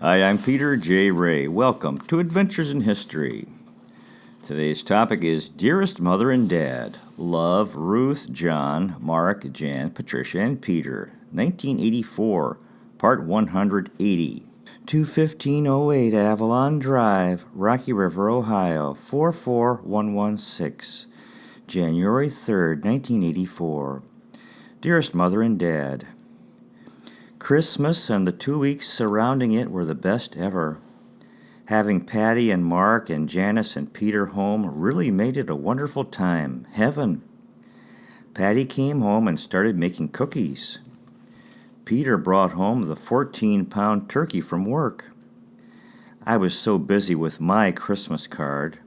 Hi, I'm Peter J. Ray. Welcome to Adventures in History. Today's topic is Dearest Mother and Dad. Love, Ruth, John, Mark, Jan, Patricia, and Peter. 1984, Part 180. 21508 Avalon Drive, Rocky River, Ohio, 44116. January 3rd, 1984. Dearest Mother and Dad, Christmas and the 2 weeks surrounding it were the best ever. Having Patty and Mark and Janice and Peter home really made it a wonderful time. Heaven. Patty came home and started making cookies. Peter brought home the 14-pound turkey from work. I was so busy with my Christmas card.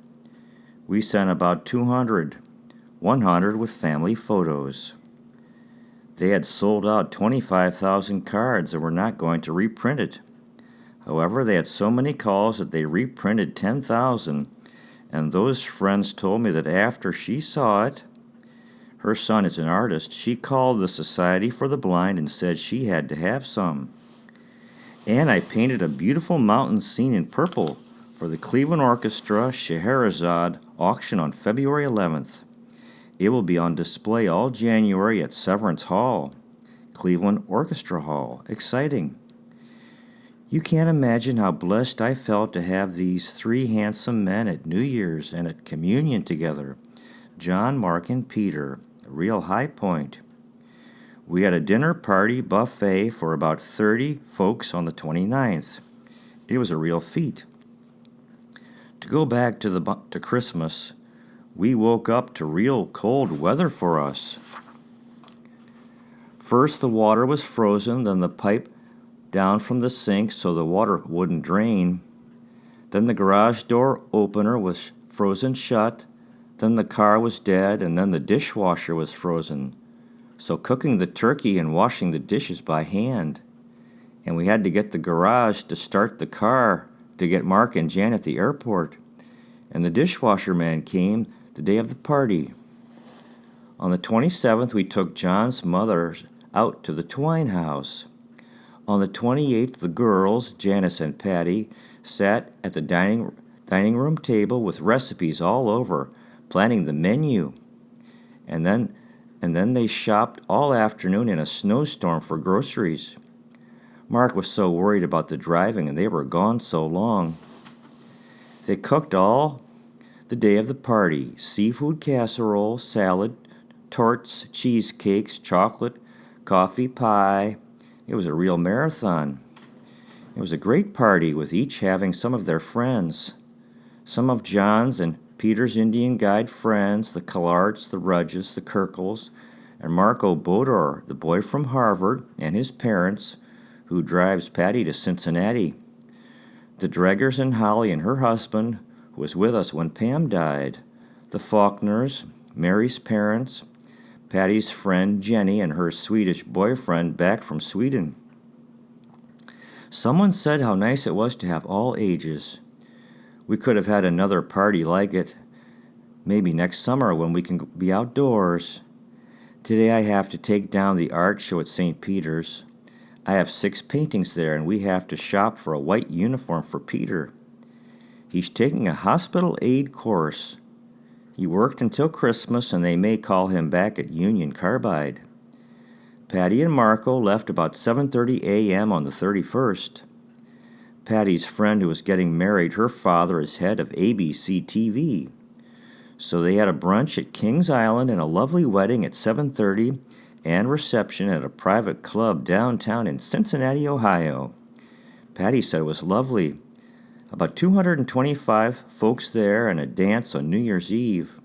We sent about 200, 100 with family photos. They had sold out 25,000 cards and were not going to reprint it. However, they had so many calls that they reprinted 10,000, and those friends told me that after she saw it, her son is an artist, she called the Society for the Blind and said she had to have some. And I painted a beautiful mountain scene in purple for the Cleveland Orchestra Scheherazade auction on February 11th. It will be on display all January at Severance Hall, Cleveland Orchestra Hall. Exciting. You can't imagine how blessed I felt to have these three handsome men at New Year's and at communion together. John, Mark, and Peter, a real high point. We had a dinner party buffet for about 30 folks on the 29th. It was a real feat. To go back to Christmas, we woke up to real cold weather for us. First the water was frozen, then the pipe down from the sink so the water wouldn't drain. Then the garage door opener was frozen shut, then the car was dead, and then the dishwasher was frozen. So cooking the turkey and washing the dishes by hand. And we had to get the garage to start the car to get Mark and Jan at the airport. And the dishwasher man came the day of the party. On the 27th, we took John's mother out to the Twine house. On the 28th, the girls, Janice and Patty, sat at the dining room table with recipes all over, planning the menu. And then they shopped all afternoon in a snowstorm for groceries. Mark was so worried about the driving, and they were gone so long. They cooked all the day of the party: seafood casserole, salad, torts, cheesecakes, chocolate, coffee, pie. It was a real marathon. It was a great party, with each having some of their friends. Some of John's and Peter's Indian Guide friends, the Collards, the Rudges, the Kirkles, and Marco Bodor, the boy from Harvard, and his parents, who drives Patty to Cincinnati. The Dreggers and Holly and her husband, who was with us when Pam died. The Faulkners, Mary's parents, Patty's friend Jenny and her Swedish boyfriend back from Sweden. Someone said how nice it was to have all ages. We could have had another party like it, maybe next summer when we can be outdoors. Today I have to take down the art show at St. Peter's. I have 6 paintings there, and we have to shop for a white uniform for Peter. He's taking a hospital aid course. He worked until Christmas, and they may call him back at Union Carbide. Patty and Marco left about 7:30 a.m. on the 31st. Patty's friend who was getting married, her father is head of ABC TV. So they had a brunch at Kings Island and a lovely wedding at 7:30 and reception at a private club downtown in Cincinnati, Ohio. Patty said it was lovely. About 225 folks there and a dance on New Year's Eve.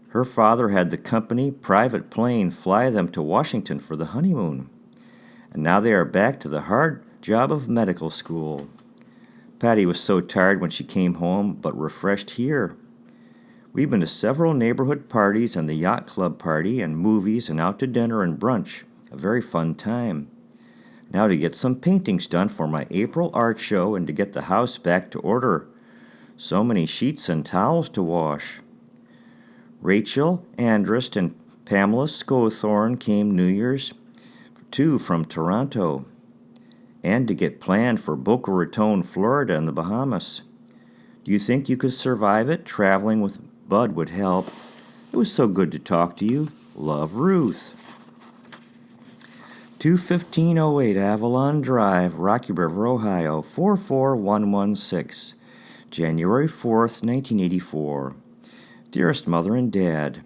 Her father had the company private plane fly them to Washington for the honeymoon. And now they are back to the hard job of medical school. Patty was so tired when she came home, but refreshed here. We've been to several neighborhood parties and the yacht club party and movies and out to dinner and brunch. A very fun time. Now to get some paintings done for my April art show and to get the house back to order. So many sheets and towels to wash. Rachel Andrest and Pamela Scowthorne came New Year's 2 from Toronto. and to get planned for Boca Raton, Florida and the Bahamas. Do you think you could survive it? Traveling with Bud would help. It was so good to talk to you. Love, Ruth. 21508 Avalon Drive, Rocky River, Ohio, 44116. January 4th, 1984. Dearest Mother and Dad,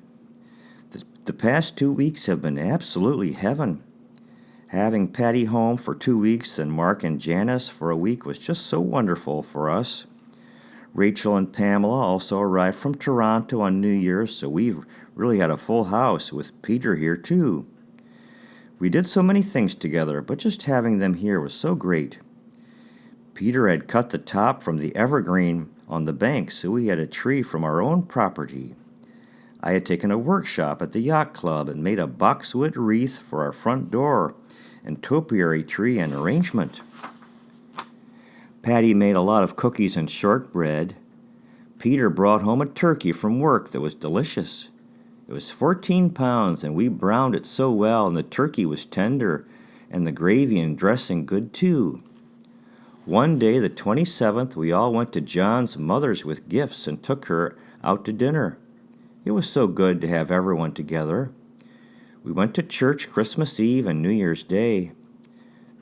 the past 2 weeks have been absolutely heaven. Having Patty home for 2 weeks and Mark and Janice for a week was just so wonderful for us. Rachel and Pamela also arrived from Toronto on New Year's, so we've really had a full house with Peter here too. We did so many things together, but just having them here was so great. Peter had cut the top from the evergreen on the bank, so we had a tree from our own property. I had taken a workshop at the yacht club and made a boxwood wreath for our front door and topiary tree and arrangement. Patty made a lot of cookies and shortbread. Peter brought home a turkey from work that was delicious. It was 14 pounds, and we browned it so well, and the turkey was tender, and the gravy and dressing good too. One day, the 27th, we all went to John's mother's with gifts and took her out to dinner. It was so good to have everyone together. We went to church Christmas Eve and New Year's Day.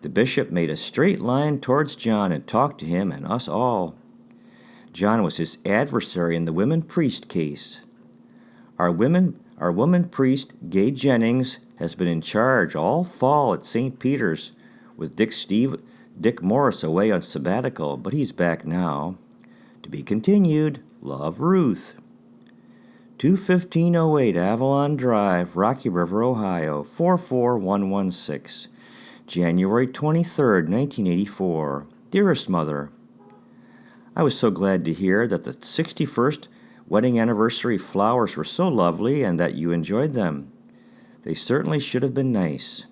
The bishop made a straight line towards John and talked to him and us all. John was his adversary in the women priest case. Our woman priest, Gay Jennings, has been in charge all fall at St. Peter's with Dick Morris away on sabbatical, but he's back now. To be continued. Love, Ruth. 21508 Avalon Drive, Rocky River, Ohio, 44116. January 23rd, 1984. Dearest Mother, I was so glad to hear that the 61st wedding anniversary flowers were so lovely and that you enjoyed them. They certainly should have been nice.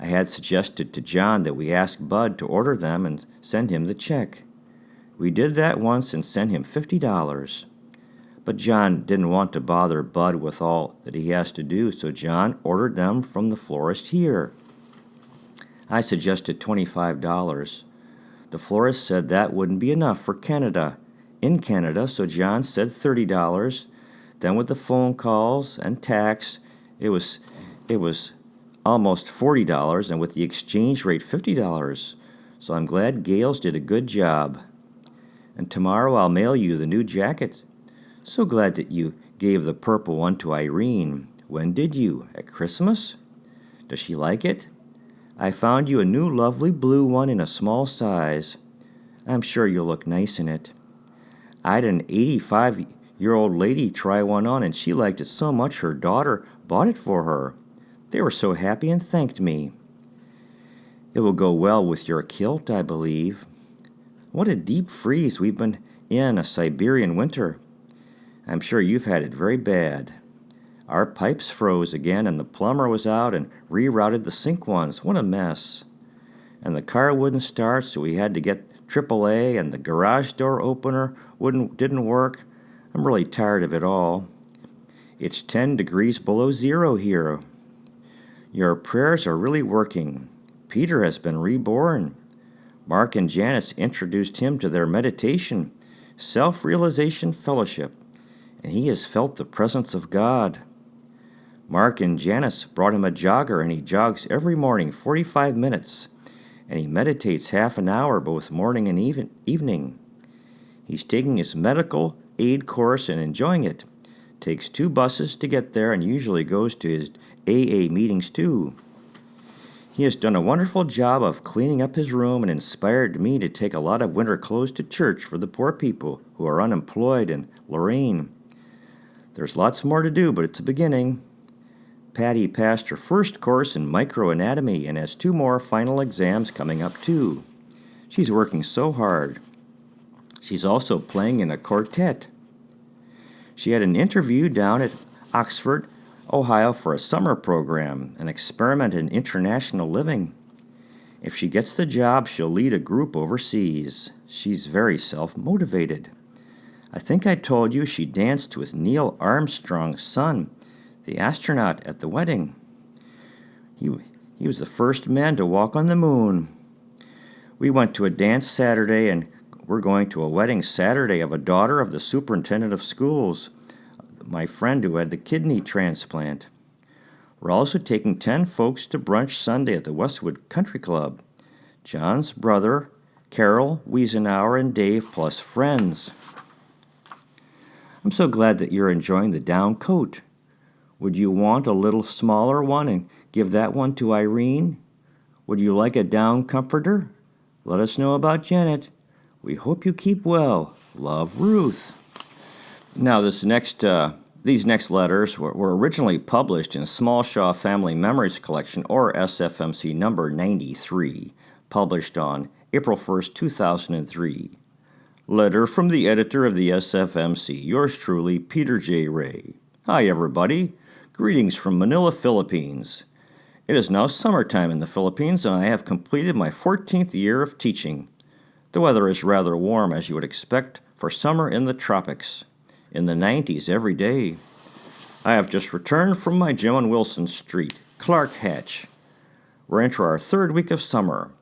I had suggested to John that we ask Bud to order them and send him the check. We did that once and sent him $50. But John didn't want to bother Bud with all that he has to do, so John ordered them from the florist here. I suggested $25. The florist said that wouldn't be enough for in Canada, so John said $30. Then with the phone calls and tax, it was almost $40, and with the exchange rate, $50. So I'm glad Gales did a good job. And tomorrow I'll mail you the new jacket. So glad that you gave the purple one to Irene. When did you? At Christmas? Does she like it? I found you a new lovely blue one in a small size. I'm sure you'll look nice in it. I had an 85-year-old lady try one on, and she liked it so much her daughter bought it for her. They were so happy and thanked me. It will go well with your kilt, I believe. What a deep freeze we've been in, a Siberian winter. I'm sure you've had it very bad. Our pipes froze again, and the plumber was out and rerouted the sink ones. What a mess. And the car wouldn't start, so we had to get AAA, and the garage door opener didn't work. I'm really tired of it all. It's 10 degrees below zero here. Your prayers are really working. Peter has been reborn. Mark and Janice introduced him to their meditation, self-realization fellowship, and he has felt the presence of God. Mark and Janice brought him a jogger, and he jogs every morning 45 minutes, and he meditates half an hour both morning and evening. He's taking his medical aid course and enjoying it. Takes 2 buses to get there and usually goes to his AA meetings too. He has done a wonderful job of cleaning up his room and inspired me to take a lot of winter clothes to church for the poor people who are unemployed in Lorraine. There's lots more to do, but it's a beginning. Patty passed her first course in microanatomy and has 2 more final exams coming up too. She's working so hard. She's also playing in a quartet. She had an interview down at Oxford, Ohio for a summer program, an experiment in international living. If she gets the job, she'll lead a group overseas. She's very self-motivated. I think I told you she danced with Neil Armstrong's son, the astronaut, at the wedding. He was the first man to walk on the moon. We went to a dance Saturday, and we're going to a wedding Saturday of a daughter of the superintendent of schools, my friend who had the kidney transplant. We're also taking 10 folks to brunch Sunday at the Westwood Country Club. John's brother, Carol, Wiesenauer, and Dave, plus friends. I'm so glad that you're enjoying the down coat. Would you want a little smaller one and give that one to Irene? Would you like a down comforter? Let us know about Janet. We hope you keep well. Love, Ruth. Now, these next letters were originally published in Small Shaw Family Memories Collection, or SFMC number 93, published on April 1st, 2003. Letter from the editor of the SFMC, yours truly, Peter J. Ray. Hi, everybody. Greetings from Manila, Philippines. It is now summertime in the Philippines, and I have completed my 14th year of teaching. The weather is rather warm, as you would expect for summer in the tropics. In the 90s every day. I have just returned from my gym on Wilson Street, Clark Hatch. We're into our third week of summer.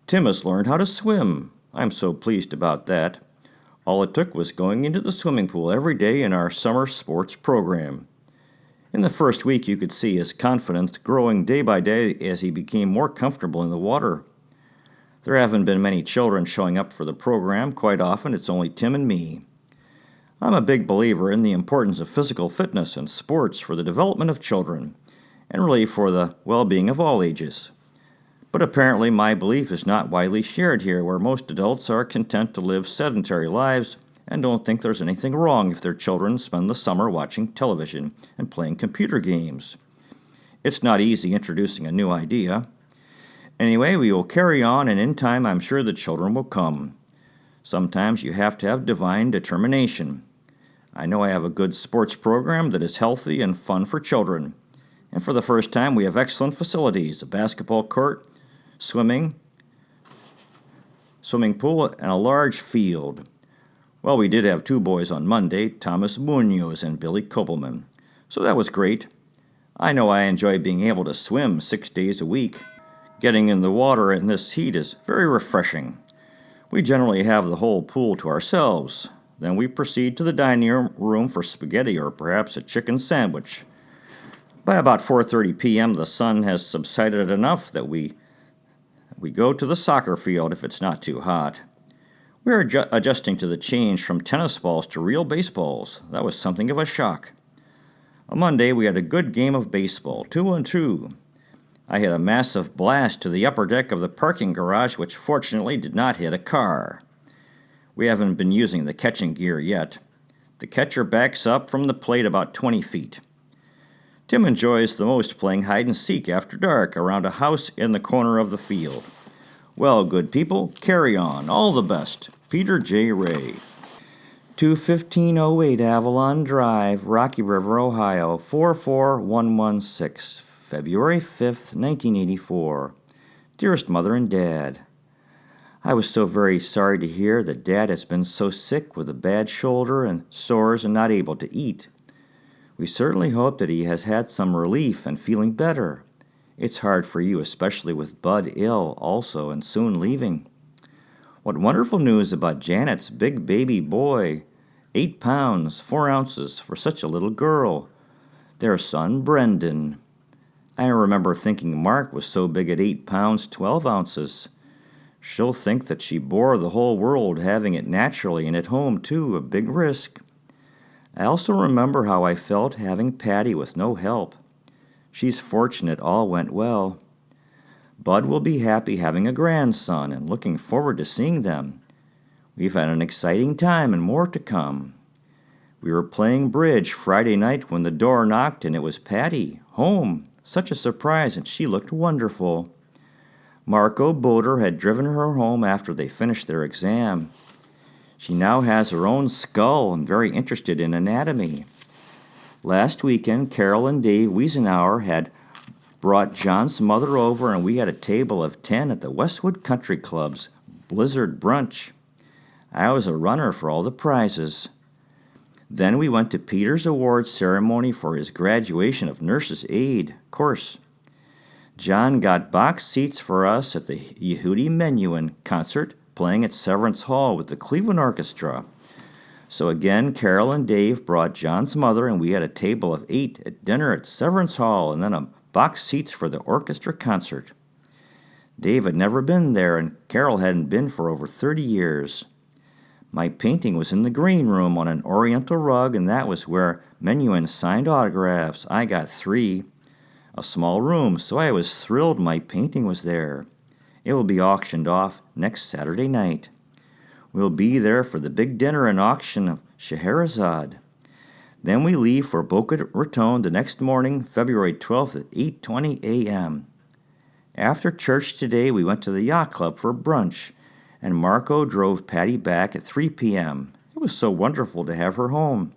Tim has learned how to swim. I'm so pleased about that. All it took was going into the swimming pool every day in our summer sports program. In the first week, you could see his confidence growing day by day as he became more comfortable in the water. There haven't been many children showing up for the program. Quite often, it's only Tim and me. I'm a big believer in the importance of physical fitness and sports for the development of children, and really for the well-being of all ages. But apparently my belief is not widely shared here, where most adults are content to live sedentary lives and don't think there's anything wrong if their children spend the summer watching television and playing computer games. It's not easy introducing a new idea. Anyway, we will carry on, and in time I'm sure the children will come. Sometimes you have to have divine determination. I know I have a good sports program that is healthy and fun for children. And for the first time, we have excellent facilities, a basketball court, swimming pool, and a large field. Well, we did have 2 boys on Monday, Thomas Munoz and Billy Kopelman. So that was great. I know I enjoy being able to swim 6 days a week. Getting in the water in this heat is very refreshing. We generally have the whole pool to ourselves. Then we proceed to the dining room for spaghetti or perhaps a chicken sandwich. By about 4:30 p.m., the sun has subsided enough that we go to the soccer field if it's not too hot. We are adjusting to the change from tennis balls to real baseballs. That was something of a shock. On Monday, we had a good game of baseball, 2-2. I hit a massive blast to the upper deck of the parking garage, which fortunately did not hit a car. We haven't been using the catching gear yet. The catcher backs up from the plate about 20 feet. Tim enjoys the most playing hide-and-seek after dark around a house in the corner of the field. Well, good people, carry on. All the best. Peter J. Ray. 21508 Avalon Drive, Rocky River, Ohio, 44116, February 5th, 1984. Dearest Mother and Dad, I was so very sorry to hear that Dad has been so sick with a bad shoulder and sores and not able to eat. We certainly hope that he has had some relief and feeling better. It's hard for you, especially with Bud ill also and soon leaving. What wonderful news about Janet's big baby boy, 8 pounds, 4 ounces for such a little girl. Their son, Brendan. I remember thinking Mark was so big at 8 pounds, 12 ounces. She'll think that she bore the whole world having it naturally and at home, too, a big risk. I also remember how I felt having Patty with no help. She's fortunate all went well. Bud will be happy having a grandson and looking forward to seeing them. We've had an exciting time and more to come. We were playing bridge Friday night when the door knocked, and it was Patty, home. Such a surprise, and she looked wonderful. Marco Boder had driven her home after they finished their exam. She now has her own skull and very interested in anatomy. Last weekend, Carol and Dave Wiesenauer had brought John's mother over, and we had a table of 10 at the Westwood Country Club's Blizzard Brunch. I was a runner for all the prizes. Then we went to Peter's awards ceremony for his graduation of nurse's aide course. John got box seats for us at the Yehudi Menuhin concert playing at Severance Hall with the Cleveland Orchestra. So again, Carol and Dave brought John's mother, and we had a table of 8 at dinner at Severance Hall and then a box seats for the orchestra concert. Dave had never been there, and Carol hadn't been for over 30 years. My painting was in the green room on an oriental rug, and that was where Menuhin signed autographs. I got 3. A small room, so I was thrilled my painting was there. It will be auctioned off next Saturday night. We'll be there for the big dinner and auction of Scheherazade. Then we leave for Boca Raton the next morning, February 12th at 8:20 a.m. After church today, we went to the yacht club for brunch, and Marco drove Patty back at 3 p.m. It was so wonderful to have her home.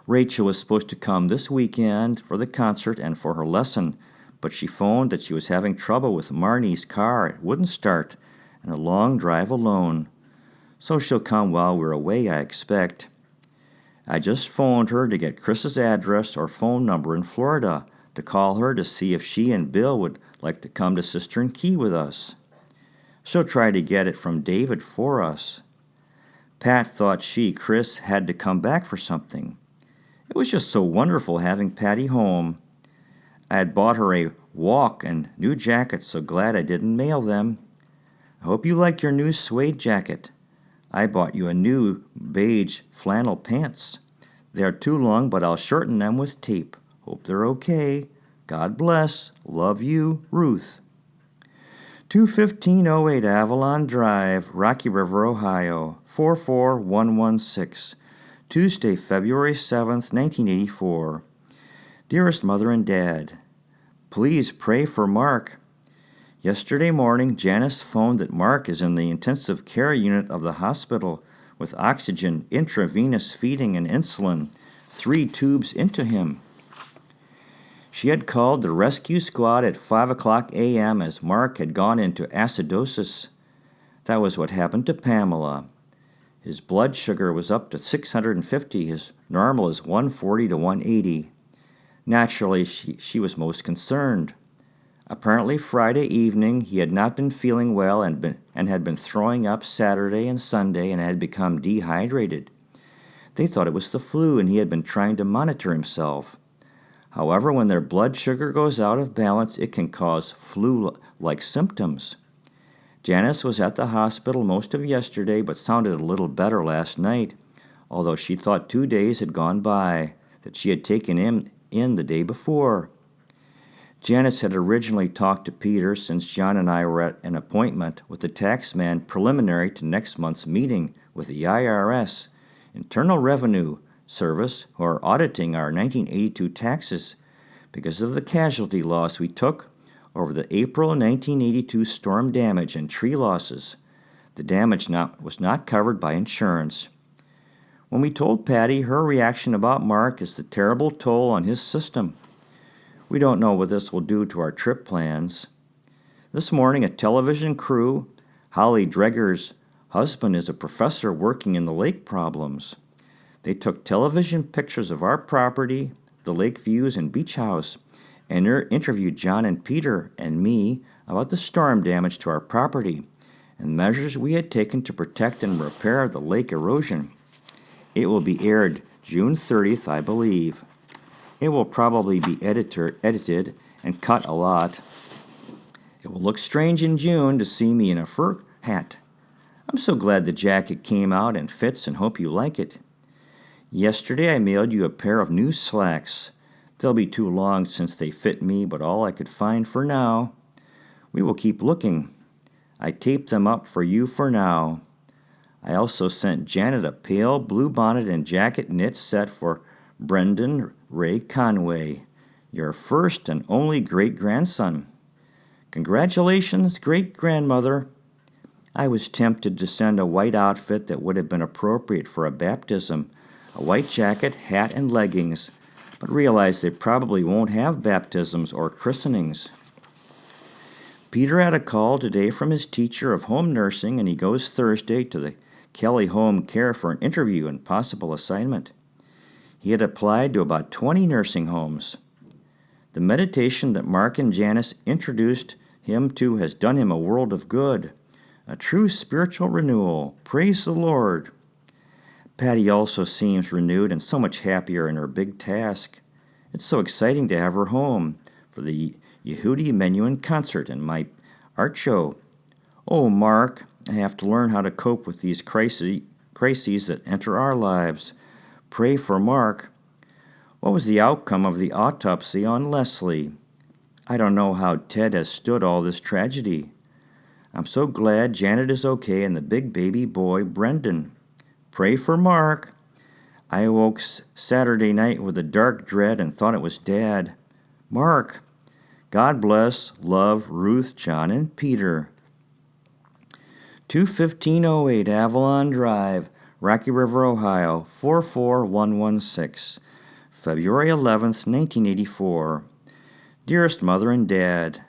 Rachel was supposed to come this weekend for the concert and for her lesson, but she phoned that she was having trouble with Marnie's car. It wouldn't start, and a long drive alone. So she'll come while we're away, I expect. I just phoned her to get Chris's address or phone number in Florida to call her to see if she and Bill would like to come to Cistern Key with us. She'll try to get it from David for us. Pat thought Chris, had to come back for something. It was just so wonderful having Patty home. I had bought her a walk and new jacket, so glad I didn't mail them. I hope you like your new suede jacket. I bought you a new beige flannel pants. They are too long, but I'll shorten them with tape. Hope they're okay. God bless. Love you, Ruth. 21508 Avalon Drive, Rocky River, Ohio, 44116. Tuesday, February 7th, 1984. Dearest Mother and Dad, please pray for Mark. Yesterday morning, Janice phoned that Mark is in the intensive care unit of the hospital with oxygen, intravenous feeding, and insulin, 3 tubes into him. She had called the rescue squad at 5 o'clock a.m. as Mark had gone into acidosis. That was what happened to Pamela. His blood sugar was up to 650. His normal is 140 to 180. Naturally, she was most concerned. Apparently Friday evening he had not been feeling well and had been throwing up Saturday and Sunday and had become dehydrated. They thought it was the flu and he had been trying to monitor himself. However, when their blood sugar goes out of balance, it can cause flu-like symptoms. Janice was at the hospital most of yesterday but sounded a little better last night, although she thought 2 days had gone by, that she had taken him in the day before. Janice had originally talked to Peter since John and I were at an appointment with the taxman preliminary to next month's meeting with the IRS, Internal Revenue Service, who are auditing our 1982 taxes because of the casualty loss we took over the April 1982 storm damage and tree losses. The damage was not covered by insurance. When we told Patty, her reaction about Mark is the terrible toll on his system. We don't know what this will do to our trip plans. This morning, a television crew, Holly Dreger's husband is a professor working in the lake problems. They took television pictures of our property, the lake views, and beach house, and interviewed John and Peter and me about the storm damage to our property and measures we had taken to protect and repair the lake erosion. It will be aired June 30th, I believe. It will probably be edited and cut a lot. It will look strange in June to see me in a fur hat. I'm so glad the jacket came out and fits and hope you like it. Yesterday I mailed you a pair of new slacks. They'll be too long since they fit me, but all I could find for now. We will keep looking. I taped them up for you for now. I also sent Janet a pale blue bonnet and jacket knit set for Brendan Ray Conway, your first and only great-grandson. Congratulations, great-grandmother. I was tempted to send a white outfit that would have been appropriate for a baptism, a white jacket, hat, and leggings, but realized they probably won't have baptisms or christenings. Peter had a call today from his teacher of home nursing, and he goes Thursday to the Kelly Home Care for an interview and possible assignment. He had applied to about 20 nursing homes. The meditation that Mark and Janice introduced him to has done him a world of good. A true spiritual renewal. Praise the Lord. Patty also seems renewed and so much happier in her big task. It's so exciting to have her home for the Yehudi Menuhin concert and my art show. Oh, Mark, I have to learn how to cope with these crises that enter our lives. Pray for Mark. What was the outcome of the autopsy on Leslie? I don't know how Ted has stood all this tragedy. I'm so glad Janet is okay and the big baby boy, Brendan. Pray for Mark. I awoke Saturday night with a dark dread and thought it was Dad. Mark. God bless, love, Ruth, John, and Peter. 21508 Avalon Drive, Rocky River, Ohio, 44116. February 11th, 1984. Dearest Mother and Dad,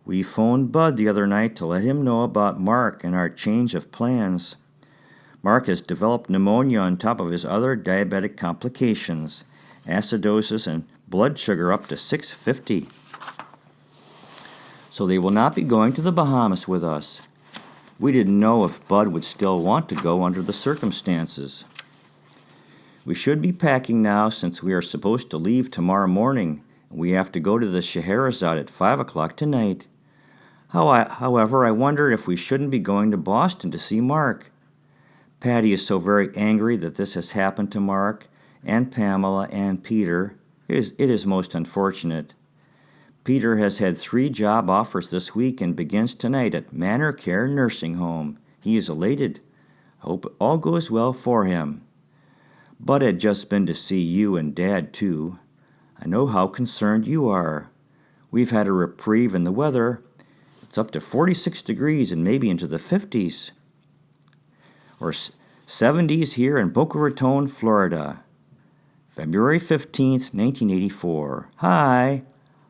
we phoned Bud the other night to let him know about Mark and our change of plans. Mark has developed pneumonia on top of his other diabetic complications, acidosis and blood sugar up to 650. So they will not be going to the Bahamas with us. We didn't know if Bud would still want to go under the circumstances. We should be packing now since we are supposed to leave tomorrow morning. We have to go to the Scheherazade at 5 o'clock tonight. However, I wonder if we shouldn't be going to Boston to see Mark. Patty is so very angry that this has happened to Mark and Pamela and Peter. It is most unfortunate. Peter has had 3 job offers this week and begins tonight at Manor Care Nursing Home. He is elated. I hope all goes well for him. Bud had just been to see you and Dad, too. I know how concerned you are. We've had a reprieve in the weather. It's up to 46 degrees and maybe into the 50s. Or 70s here in Boca Raton, Florida. February 15th, 1984. Hi.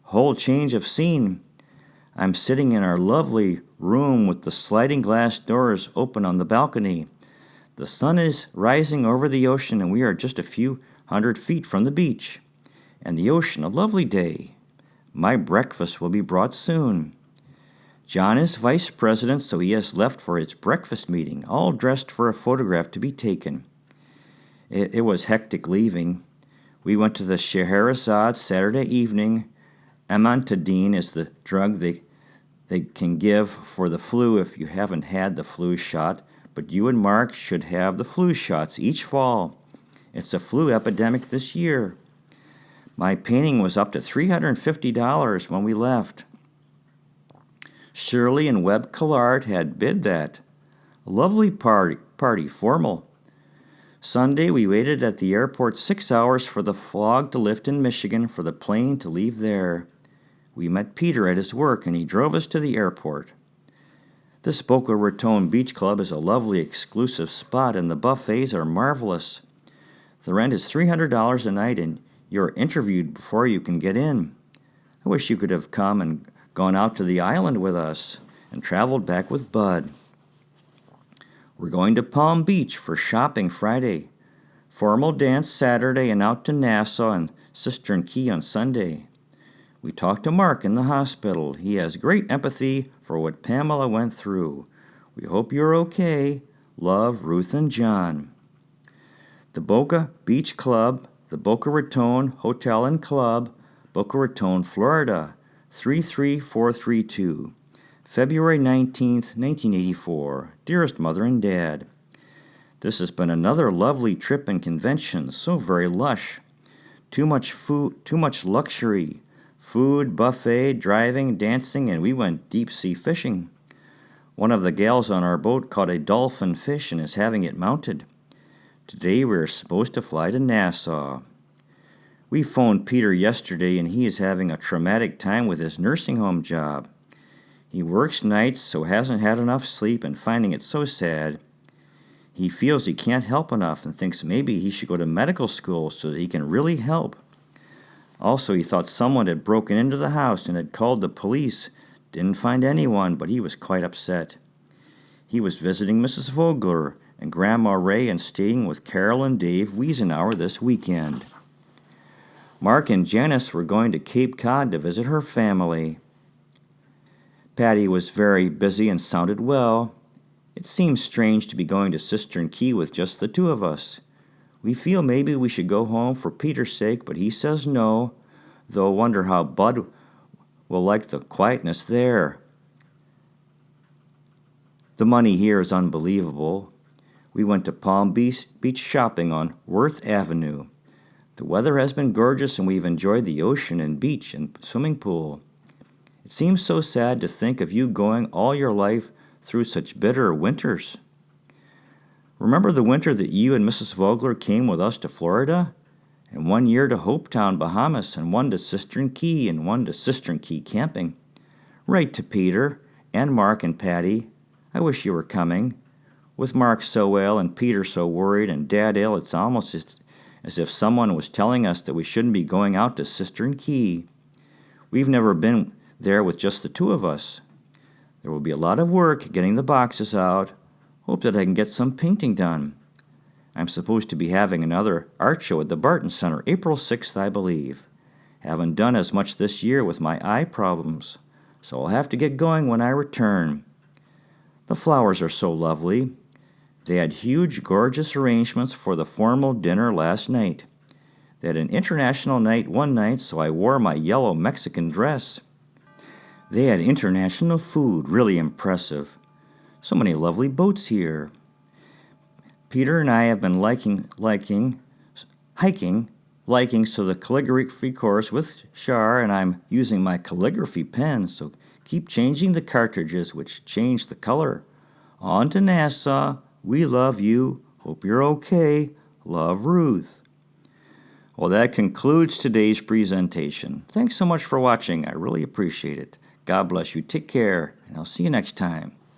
Whole change of scene. I'm sitting in our lovely room with the sliding glass doors open on the balcony. The sun is rising over the ocean and we are just a few hundred feet from the beach. And the ocean, a lovely day. My breakfast will be brought soon. John is vice president, so he has left for his breakfast meeting, all dressed for a photograph to be taken. It was hectic leaving. We went to the Scheherazade Saturday evening. Amantadine is the drug they can give for the flu if you haven't had the flu shot, but you and Mark should have the flu shots each fall. It's a flu epidemic this year. My painting was up to $350 when we left. Shirley and Webb Collard had bid that. A lovely party, formal. Sunday we waited at the airport 6 hours for the fog to lift in Michigan for the plane to leave there. We met Peter at his work and he drove us to the airport. This Boca Raton Beach Club is a lovely exclusive spot and the buffets are marvelous. The rent is $300 a night and you're interviewed before you can get in. I wish you could have come and gone out to the island with us and traveled back with Bud. We're going to Palm Beach for shopping Friday, formal dance Saturday, and out to Nassau and Cistern Key on Sunday. We talked to Mark in the hospital. He has great empathy for what Pamela went through. We hope you're okay. Love, Ruth and John. The Boca Beach Club, the Boca Raton Hotel and Club, Boca Raton, Florida, 33432. February 19th, 1984. Dearest Mother and Dad, this has been another lovely trip and convention, so very lush. Too much food, too much luxury. Food, buffet, driving, dancing, and we went deep-sea fishing. One of the gals on our boat caught a dolphin fish and is having it mounted. Today we are supposed to fly to Nassau. We phoned Peter yesterday and he is having a traumatic time with his nursing home job. He works nights, so hasn't had enough sleep and finding it so sad. He feels he can't help enough and thinks maybe he should go to medical school so that he can really help. Also, he thought someone had broken into the house and had called the police. Didn't find anyone, but he was quite upset. He was visiting Mrs. Vogler and Grandma Ray and staying with Carol and Dave Wiesenauer this weekend. Mark and Janice were going to Cape Cod to visit her family. Patty was very busy and sounded well. It seems strange to be going to Cistern Key with just the two of us. We feel maybe we should go home for Peter's sake, but he says no, though wonder how Bud will like the quietness there. The money here is unbelievable. We went to Palm Beach shopping on Worth Avenue. The weather has been gorgeous and we've enjoyed the ocean and beach and swimming pool. It seems so sad to think of you going all your life through such bitter winters. Remember the winter that you and Mrs. Vogler came with us to Florida? And 1 year to Hopetown, Bahamas, and 1 to Cistern Key, and 1 to Cistern Key camping. Write to Peter, and Mark and Patty. I wish you were coming. With Mark so ill and Peter so worried and Dad ill, it's almost as if someone was telling us that we shouldn't be going out to Cistern Key. We've never been there with just the two of us. There will be a lot of work getting the boxes out. Hope that I can get some painting done. I'm supposed to be having another art show at the Barton Center, April 6th, I believe. Haven't done as much this year with my eye problems, so I'll have to get going when I return. The flowers are so lovely. They had huge, gorgeous arrangements for the formal dinner last night. They had an international night one night, so I wore my yellow Mexican dress. They had international food, really impressive. So many lovely boats here. Peter and I have been liking so the calligraphy course with Shar, and I'm using my calligraphy pen, so keep changing the cartridges, which change the color. On to Nassau. We love you. Hope you're okay. Love, Ruth. Well, that concludes today's presentation. Thanks so much for watching. I really appreciate it. God bless you. Take care, and I'll see you next time.